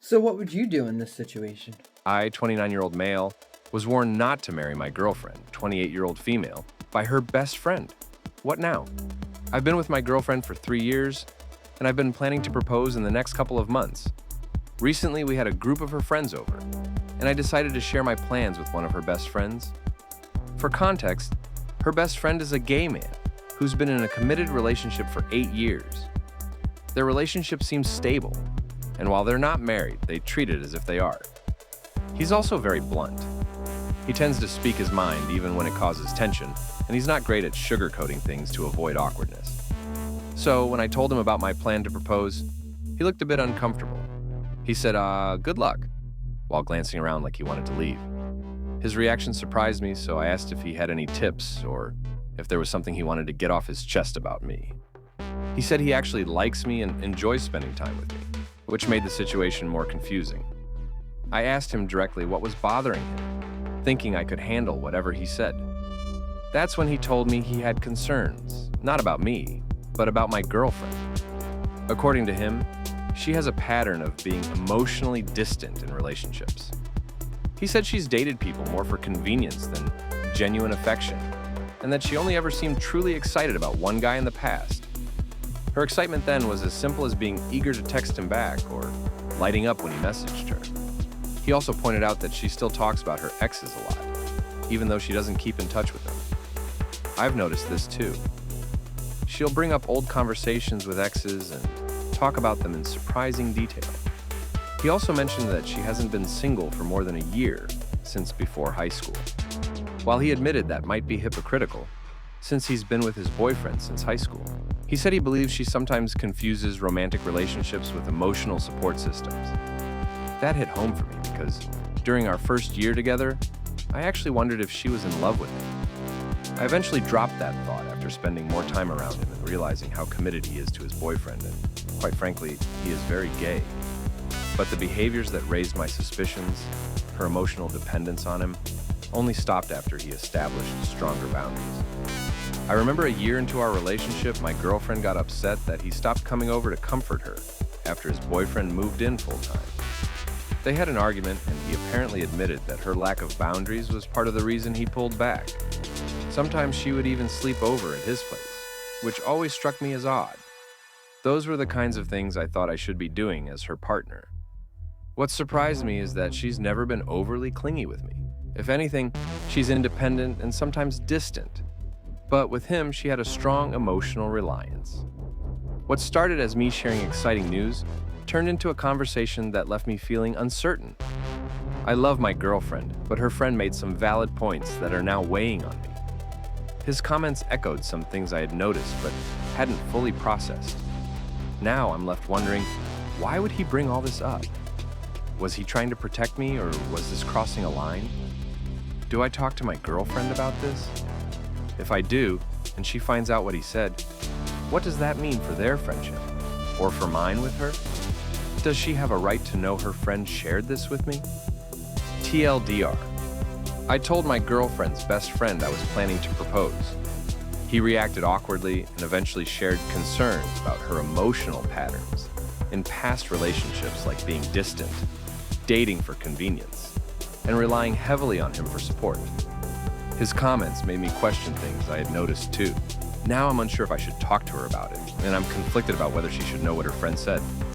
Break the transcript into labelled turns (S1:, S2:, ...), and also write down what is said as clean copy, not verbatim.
S1: So what would you do in this situation?
S2: I, 29-year-old male, was warned not to marry my girlfriend, 28-year-old female, by her best friend. What now? I've been with my girlfriend for 3 years, and I've been planning to propose in the next couple of months. Recently, we had a group of her friends over, and I decided to share my plans with one of her best friends. For context, her best friend is a gay man who's been in a committed relationship for 8 years. Their relationship seems stable, and while they're not married, they treat it as if they are. He's also very blunt. He tends to speak his mind even when it causes tension, and he's not great at sugarcoating things to avoid awkwardness. So when I told him about my plan to propose, he looked a bit uncomfortable. He said, good luck, while glancing around like he wanted to leave. His reaction surprised me, so I asked if he had any tips or if there was something he wanted to get off his chest about me. He said he actually likes me and enjoys spending time with me, which made the situation more confusing. I asked him directly what was bothering him, thinking I could handle whatever he said. That's when he told me he had concerns, not about me, but about my girlfriend. According to him, she has a pattern of being emotionally distant in relationships. He said she's dated people more for convenience than genuine affection, and that she only ever seemed truly excited about one guy in the past. Her excitement then was as simple as being eager to text him back or lighting up when he messaged her. He also pointed out that she still talks about her exes a lot, even though she doesn't keep in touch with them. I've noticed this too. She'll bring up old conversations with exes and talk about them in surprising detail. He also mentioned that she hasn't been single for more than a year since before high school. While he admitted that might be hypocritical, since he's been with his boyfriend since high school, he said he believes she sometimes confuses romantic relationships with emotional support systems. That hit home for me because during our first year together, I actually wondered if she was in love with him. I eventually dropped that thought after spending more time around him and realizing how committed he is to his boyfriend, and quite frankly, he is very gay. But the behaviors that raised my suspicions, her emotional dependence on him, only stopped after he established stronger boundaries. I remember a year into our relationship, my girlfriend got upset that he stopped coming over to comfort her after his boyfriend moved in full-time. They had an argument, and he apparently admitted that her lack of boundaries was part of the reason he pulled back. Sometimes she would even sleep over at his place, which always struck me as odd. Those were the kinds of things I thought I should be doing as her partner. What surprised me is that she's never been overly clingy with me. If anything, she's independent and sometimes distant. But with him, she had a strong emotional reliance. What started as me sharing exciting news turned into a conversation that left me feeling uncertain. I love my girlfriend, but her friend made some valid points that are now weighing on me. His comments echoed some things I had noticed but hadn't fully processed. Now I'm left wondering, why would he bring all this up? Was he trying to protect me, or was this crossing a line? Do I talk to my girlfriend about this? If I do, and she finds out what he said, what does that mean for their friendship? Or for mine with her? Does she have a right to know her friend shared this with me? TLDR. I told my girlfriend's best friend I was planning to propose. He reacted awkwardly and eventually shared concerns about her emotional patterns in past relationships, like being distant, dating for convenience, and relying heavily on him for support. His comments made me question things I had noticed too. Now I'm unsure if I should talk to her about it, and I'm conflicted about whether she should know what her friend said.